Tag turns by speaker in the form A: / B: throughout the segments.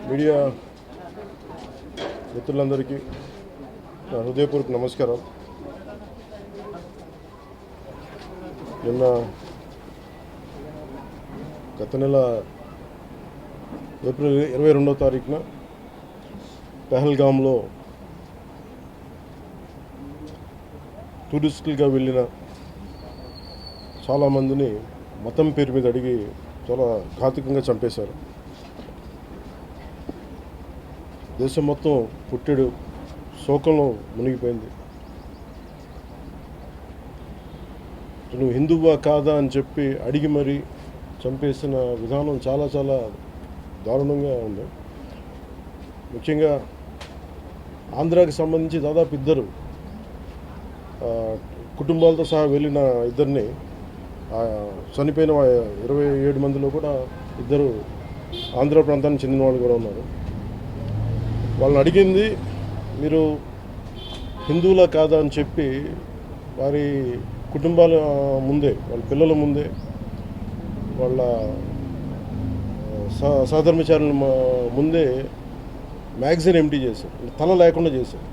A: Media మిత్రులందరికీ నా హృదయపూర్వక నమస్కారం. నిన్న గత నెల ఏప్రిల్ 22వ తారీఖున పెహల్గాంలో టూరిస్టులుగా వెళ్ళిన చాలామందిని మతం పేరు మీద అడిగి చాలా ఘాతుకంగా చంపేశారు. దేశం మొత్తం పుట్టెడు శోకంలో మునిగిపోయింది. నువ్వు హిందువా కాదా అని చెప్పి అడిగి మరీ చంపేసిన విధానం చాలా చాలా దారుణంగా ఉంది. ముఖ్యంగా ఆంధ్రాకి సంబంధించి దాదాపు ఇద్దరు కుటుంబాలతో సహా వెళ్ళిన ఇద్దరిని చనిపోయిన 27 మందిలో కూడా ఇద్దరు ఆంధ్ర ప్రాంతానికి చెందిన వాళ్ళు కూడా ఉన్నారు. వాళ్ళని అడిగింది మీరు హిందువులా కాదా అని చెప్పి వారి కుటుంబాల ముందే, వాళ్ళ పిల్లల ముందే, వాళ్ళ సహధర్మచారుల ముందే మ్యాగజైన్ ఎంటీ చేశారు, తల లేకుండా చేశారు.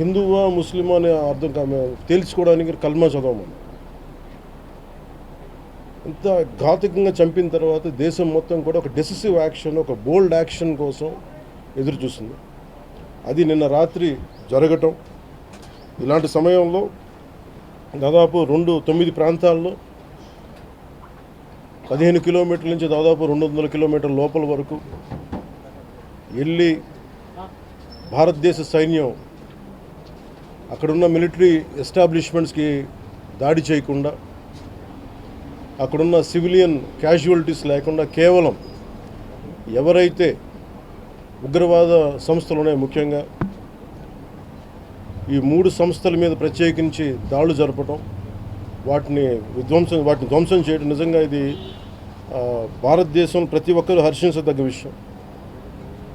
A: హిందువా ముస్లిమా అనే అర్థం తేల్చుకోవడానికి కల్మా చదవమని. ఇంత ఘాతుకంగా చంపిన తర్వాత దేశం మొత్తం కూడా ఒక డెసిసివ్ యాక్షన్, ఒక బోల్డ్ యాక్షన్ కోసం ఎదురు చూస్తుంది. అది నిన్న రాత్రి జరగటం. ఇలాంటి సమయంలో దాదాపు 9 ప్రాంతాల్లో 15 కిలోమీటర్ల నుంచి దాదాపు 200 కిలోమీటర్ల లోపల వరకు వెళ్ళి భారతదేశ సైన్యం అక్కడున్న మిలిటరీ ఎస్టాబ్లిష్మెంట్స్కి దాడి చేయకుండా, అక్కడున్న సివిలియన్ క్యాజువాలిటీస్ లేకుండా కేవలం ఎవరైతే ఉగ్రవాద సంస్థలు ఉన్నాయో, ముఖ్యంగా ఈ 3 సంస్థల మీద ప్రత్యేకించి దాడులు జరపడం, వాటిని ధ్వంసం చేయడం నిజంగా ఇది భారతదేశం ప్రతి ఒక్కరూ హర్షించదగ్గ విషయం.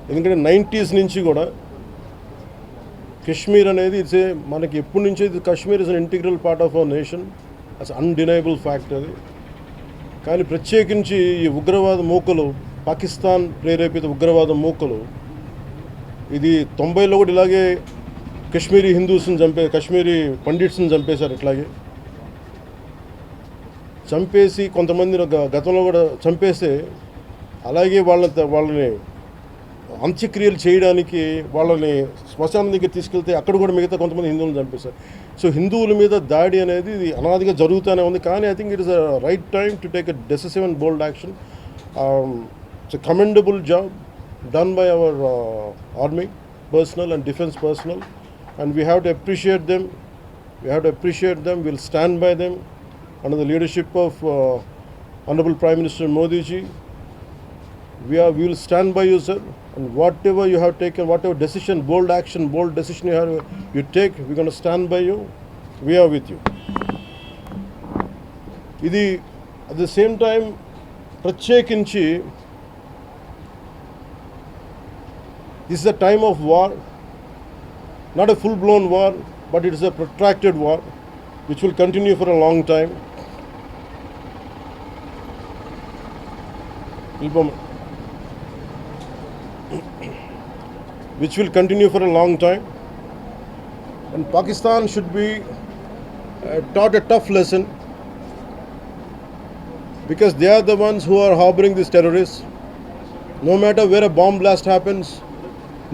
A: ఎందుకంటే 90s నుంచి కూడా కశ్మీర్ అనేది మనకి ఎప్పటి నుంచో Kashmir is an integral part of our nation, as undeniable fact అది. కానీ ప్రత్యేకించి ఈ ఉగ్రవాద మూకలు, పాకిస్తాన్ ప్రేరేపిత ఉగ్రవాద మూకలు, ఇది 90లో కూడా ఇలాగే కాశ్మీరీ హిందూస్ని కాశ్మీరీ పండిట్స్ని చంపేశారు. ఇట్లాగే చంపేసి కొంతమంది గతంలో కూడా చంపేస్తే అలాగే వాళ్ళని అంత్యక్రియలు చేయడానికి వాళ్ళని శ్మశానం దగ్గర తీసుకెళ్తే అక్కడ కూడా మిగతా కొంతమంది హిందువులను చంపేశారు. సో హిందువుల మీద దాడి అనేది ఇది అనాదిగా జరుగుతూనే ఉంది. కానీ I think it is a right time to take a decisive and bold action. It's a commendable job done by our army personnel and defense personnel, and we have to appreciate them. We'll stand by them under the leadership of Honorable Prime Minister Modi ji. We will stand by you, sir, and whatever you have taken, whatever decision, bold action, bold decision you take, we're going to stand by you. We are with you. Idi at the same time ప్రత్యేకించి this is a time of war, not a full blown war, but it is a protracted war which will continue for a long time. Which will continue for a long time, and Pakistan should be taught a tough lesson, because they are the ones who are harboring these terrorists. No matter where a bomb blast happens,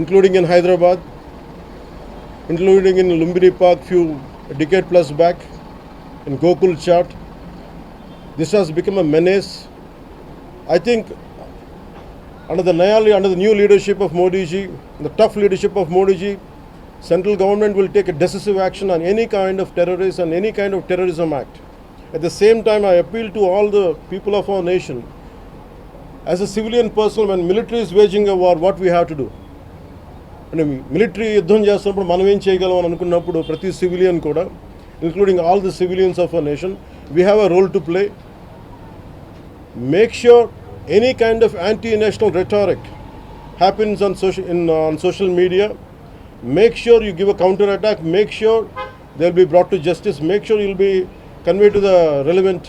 A: including in Hyderabad, including in Lumbini Park a decade plus back, in Gokul Chat, this has become a menace. I think under the new leadership of Modi ji, the tough leadership of Modi ji, central government will take a decisive action on any kind of terrorist and any kind of terrorism act. At the same time, I appeal to all the people of our nation, as a civilian person, when military is waging a war, what we have to do? అంటే military యుద్ధం చేస్తున్నప్పుడు మనం ఏం చేయగలం అని అనుకున్నప్పుడు ప్రతి civilian కూడా, including all the civilians of our nation, we have a role to play. Make sure any kind of anti-national rhetoric happens on social media. Make sure you give a counter-attack. Make sure they'll be brought to justice. Make sure you'll be conveyed to the relevant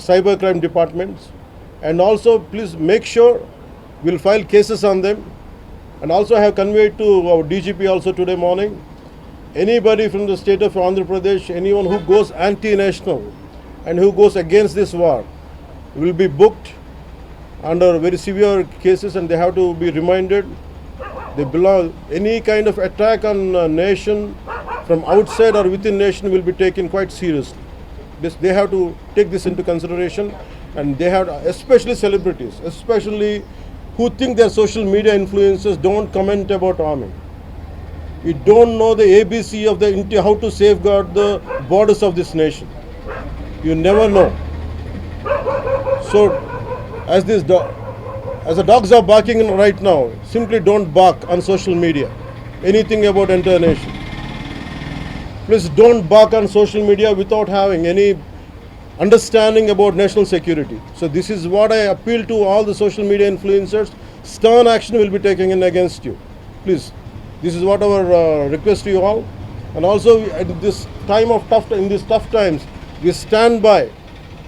A: cybercrime departments. And also, please make sure we'll file cases on them. And also, I have conveyed to our DGP also today morning. Anybody from the state of Andhra Pradesh, anyone who goes anti-national and who goes against this war, will be booked under very severe cases, and they have to be reminded they belong. Any kind of attack on a nation from outside or within nation will be taken quite seriously. They have to take this into consideration, and they have, especially celebrities, especially who think they're social media influencers, don't comment about army. You don't know the ABC of the how to safeguard the borders of this nation. You never know. So, as the dogs are barking right now, simply don't bark on social media anything about entire nation. Please don't bark on social media without having any understanding about national security. So this is what I appeal to all the social media influencers. Stern action will be taken in against you. Please, this is what our request to you all. And also, at this time of in these tough times, we stand by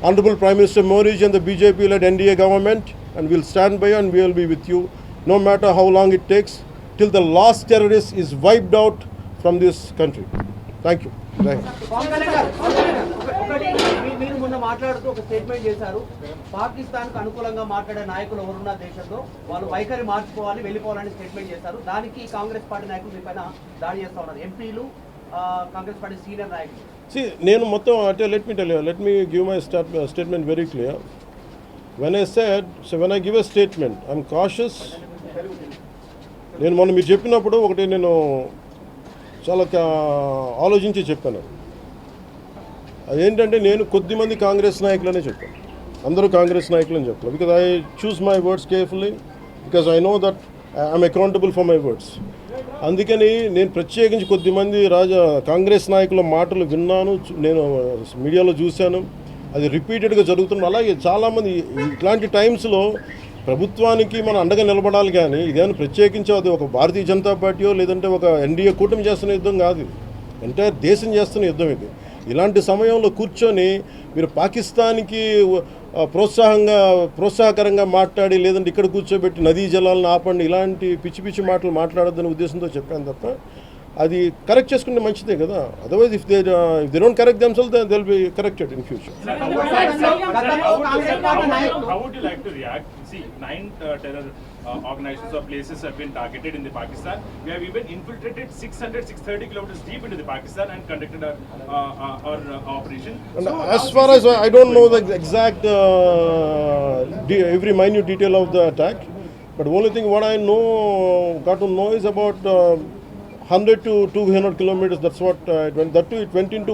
A: Honorable Prime Minister Modi and the BJP-led NDA government, and we'll stand by you and we will be with you, no matter how long it takes, till the last terrorist is wiped out from this country. Thank you.
B: Pawan Kalyan గారు ఒకటి మీరు మొన్న మాట్లాడుతూ ఒక statement చేశారు, పాకిస్తాన్ కు అనుకూలంగా మాట్లాడే నాయకులు ఎవరున్నా దేశంలో వాళ్ళు వైఖరి మార్చుకోవాలి, వెళ్ళిపోవాలని స్టేట్మెంట్ చేశారు. దానికి కాంగ్రెస్ పార్టీ నాయకులు మీ పైన దాడి చేస్తా ఉన్నారు, ఎంపీలు, కాంగ్రెస్ పార్టీ సీనియర్ నాయకులు.
A: See, నేను మొత్తం అంటే let me give my statement very clear. When I give a statement, I'm cautious. నేను మొన్న మీరు చెప్పినప్పుడు ఒకటి నేను చాలా ఆలోచించి చెప్పాను. అదేంటంటే నేను కొద్దిమంది కాంగ్రెస్ నాయకులనే చెప్పాను, అందరూ కాంగ్రెస్ నాయకులని చెప్పాను. Because I choose my words carefully, because I know that I'm accountable for my words. అందుకని నేను ప్రత్యేకించి కొద్దిమంది కాంగ్రెస్ నాయకుల మాటలు విన్నాను, నేను మీడియాలో చూశాను, అది రిపీటెడ్గా జరుగుతుంది. అలాగే చాలామంది ఇట్లాంటి టైమ్స్లో ప్రభుత్వానికి మనం అండగా నిలబడాలి, కానీ ఇదేమైనా ప్రత్యేకించి అది ఒక భారతీయ జనతా పార్టీయో లేదంటే ఒక ఎన్డీఏ కూటమి చేస్తున్న యుద్ధం కాదు, ఎంటైర్ దేశం చేస్తున్న యుద్ధం ఇది. ఇలాంటి సమయంలో కూర్చొని మీరు పాకిస్తాన్కి ప్రోత్సాహకరంగా మాట్లాడి లేదంటే ఇక్కడ కూర్చోబెట్టి నదీ జలాలను ఆపండి, ఇలాంటి పిచ్చి పిచ్చి మాటలు మాట్లాడొద్దనే ఉద్దేశంతో చెప్పాను తప్ప, అది కరెక్ట్ చేసుకుంటే మంచిదే కదా. Otherwise if they don't correct themselves then they will be corrected in future.
C: How would you like to react? See, 9 terror organizations or places have been targeted in the Pakistan. We have even infiltrated 630 kilometers deep into the Pakistan and conducted our operation.
A: And so as far as I don't know the exact every minute detail of the attack, but only thing what I got to know is about 100 to 200 kilometers. That's what it went. That too, it went into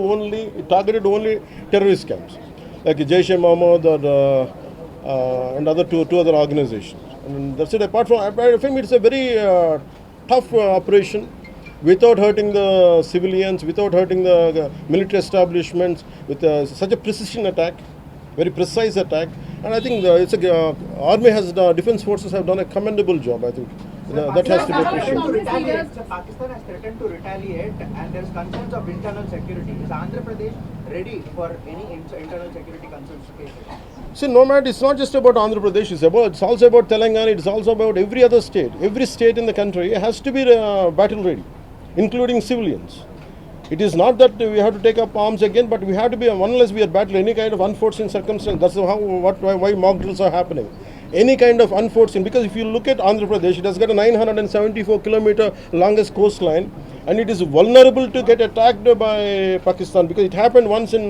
A: it targeted only terrorist camps like Jaish-e-Mohammed and other two other organizations. And that's it. Apart from it's a very tough operation, without hurting the civilians, without hurting the military establishments, with such a precision attack, very precise attack. And I think army defense forces have done a commendable job. I think that has to be appreciated.
B: Pakistan has threatened to retaliate, and there's concerns of internal security. Is Andhra Pradesh ready for any internal security concerns to face it?
A: See, no matter, it's not just about Andhra Pradesh, it's also about Telangana, it's also about every other state. Every state in the country has to be battle ready, including civilians. It is not that we have to take up arms again, but we have to be, unless we are battling any kind of unforeseen circumstance. That's why mock drills are happening. Any kind of unforeseen, because if you look at Andhra Pradesh, it has got a 974 kilometer longest coastline, and it is vulnerable to get attacked by Pakistan, because it happened once in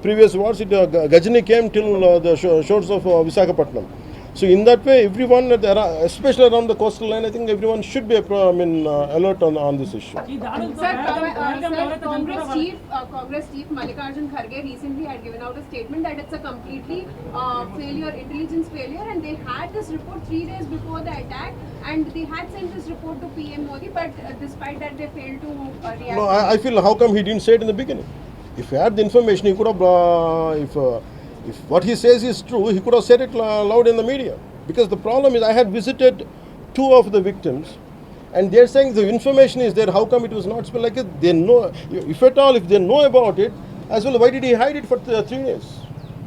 A: previous wars. Gajini came till the shores of Visakhapatnam. So in that way, everyone, especially around the coastal line, I think everyone should be alert on this issue.
D: Sir, Congress Chief Mallikarjun Kharge recently had given out a statement that it's a completely intelligence failure, and they had this report 3 days before the attack, and they had sent this report to PM Modi, but despite that they failed to react.
A: No, I feel how come he didn't say it in the beginning? If he had the information, he could have, if what he says is true, he could have said it loud in the media. Because the problem is, I had visited 2 of the victims, and they're saying the information is there. How come it was not spelled like it? They know, if at all, if they know about it, as well, why did he hide it for 3 days?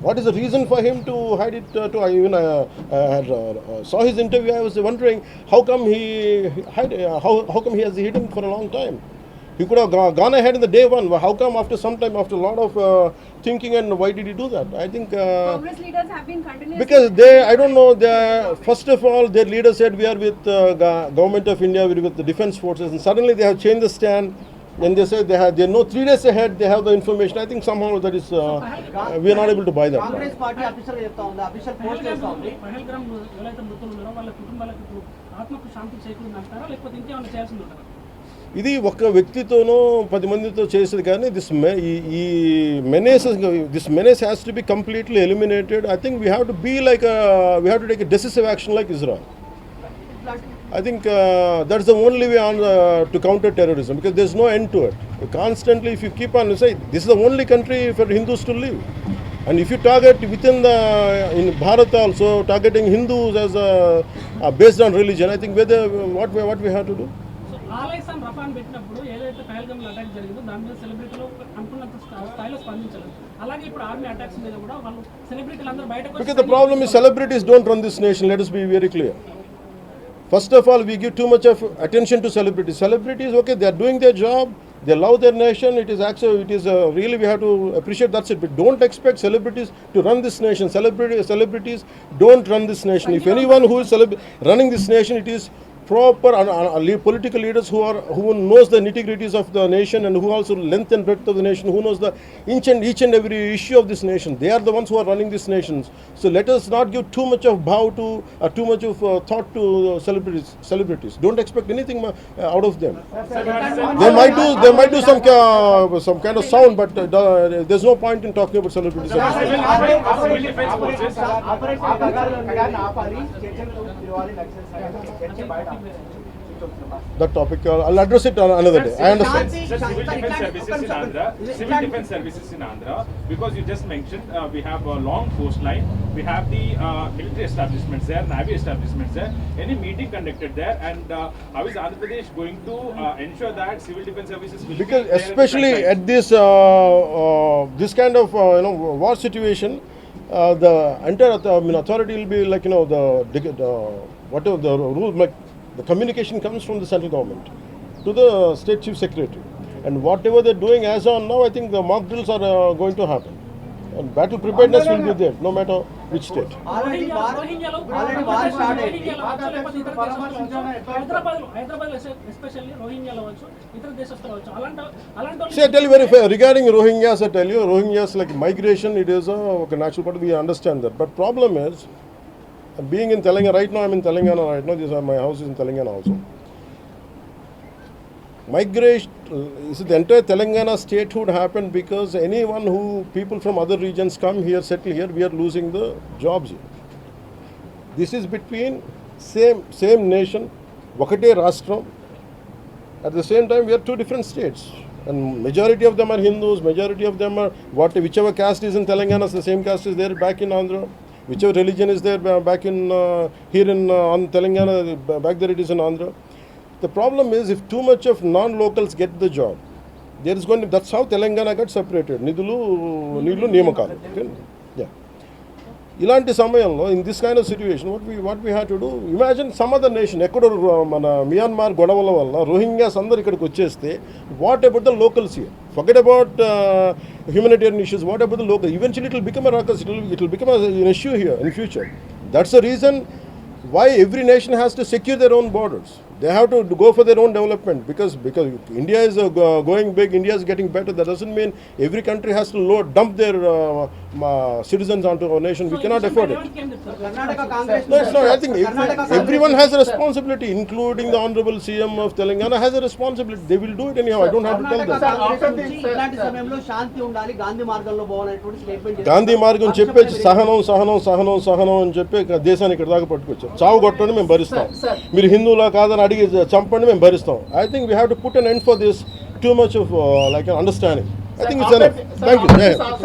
A: What is the reason for him to hide it? Saw his interview. I was wondering how come he how come he has hidden for a long time. He could have gone ahead in the day one. How come after some time, after a lot of thinking, and why did he do that? I think
D: Congress leaders have been continuously...
A: because I don't know, first of all, their leader said we are with government of India, we are with the defense forces, and suddenly they have changed the stand. Then they say they know 3 days ahead they have the information. I think somehow that is we are not able to buy that.
B: Congress party official గా చెప్తా ఉంది, official post చేస్తా ఉంది.
E: పహల్గామ్ ఎవరైతే మృతులు ఉన్నారో వాళ్ళ కుటుంబాలకు ఇప్పుడు ఆత్మకు శాంతి చేకూరిందంటారా లేకపోతే ఇంకేమైనా చేయాల్సి ఉంటుందా?
A: ఇది ఒక వ్యక్తితోనో 10 మందితో చేసేది కానీ this menace has to be completely eliminated. I think we have to be like we have to take a decisive action like Israel. I think that's the only way on to counter terrorism, because there's no end to it. Constantly, if you keep on saying this is the only country for Hindus to live, and if you target within in Bharat also targeting Hindus as based on religion, I think what we have to do.
E: So ఆలైసం రఫాన్ పెట్టినప్పుడు ఏదైతే Pahalgam attack జరిగిందో దాని మీద సెలబ్రిటీలు అనుకున్నంత స్థాయిలో స్పందించలేదు. అలాగే ఇప్పుడు ఆర్మీ అటాక్స్ మీద కూడా వాళ్ళు సెలబ్రిటీలు అందరూ బయటకు
A: Because the problem is celebrities don't run this nation. Let us be very clear. First of all, we give too much of attention to celebrities. Celebrities, okay, they are doing their job. They love their nation. It is actually, really we have to appreciate. That's it. But don't expect celebrities to run this nation. Celebrities don't run this nation. If anyone who is running this nation, it is proper political leaders who knows the nitty-gritties of the nation, and who also length and breadth of the nation, who knows the each and every issue of this nation. They are the ones who are running these nations. So let us not give too much of too much of thought to celebrities. Don't expect anything out of them. They might do some kind of sound, but there's no point in talking about celebrities. That topic, I'll address it another day. I understand.
C: Civil defense services in Andhra, because you just mentioned we have a long coastline, we have the military establishments there, navy establishments there. Any meeting conducted there, and how is Andhra Pradesh going to ensure that civil defense services will
A: Because
C: be there
A: especially at this kind of war situation, the entire authority will be like whatever the rule, like the communication comes from the central government to the state chief secretary, and whatever they're doing as on now, I think the mock drills are going to happen, and battle preparedness will be there no matter which state.
B: Already war start అయింది.
E: Hyderabad especially రోహింగ్యాలు అవ్వచ్చు, ఇతర దేశస్తులు అవ్వచ్చు, అలాంటి
A: See, I tell you very fair regarding Rohingyas. I tell you, Rohingyas, like migration, it is a natural part. We understand that, but problem is, being in Telangana right now, I'm in Telangana right now. My house is in Telangana also. Migration, the entire Telangana statehood happened because people from other regions come here, settle here. We are losing the jobs here. This is between same nation, Vakate Rashtra. At the same time, we are two different states, and majority of them are Hindus. Majority of them are whichever caste is in Telangana, the same caste is there back in Andhra. Whichever religion is there back in here in Telangana, back there it is in Andhra. The problem is, if too much of non-locals get the job, that's how Telangana got separated. Nidulu Niyamakalu. Yeah. ఇలాంటి సమయంలో in this kind of situation, what we had to do, imagine some other nation, ఎక్కడో మన Myanmar గొడవల వల్ల Rohingyas అందరు ఇక్కడికి వచ్చేస్తే, what about the locals here? Forget about humanitarian issues. What about the local? Eventually it will become a ruckus. It will become an issue here in future. That's the reason why every nation has to secure their own borders. They have to go for their own development, because India is going big, India is getting better. That doesn't mean every country has to dump their citizens onto our nation. We cannot afford it.
B: Karnataka Congress
A: No, it's not. I think everyone has a responsibility, including the Honorable CM of Telangana has a responsibility. They will do it anyhow. I don't have to tell them.
B: ఇలాంటి సమయంలో శాంతి ఉండాలి, గాంధీ మార్గంలో పోవాలనేటువంటి statement
A: Gandhi మార్గం చెప్పేసి సహనం అని చెప్పి దేశాన్ని ఇక్కడ దాకా పట్టుకొచ్చారు. చావు కొట్టండి మేము భరిస్తాం, మీరు హిందువులా కాదని అడిగి చంపండి మేము భరిస్తాం. I think we have to put an end for this too much of like an understanding. I think it's enough. Thank you.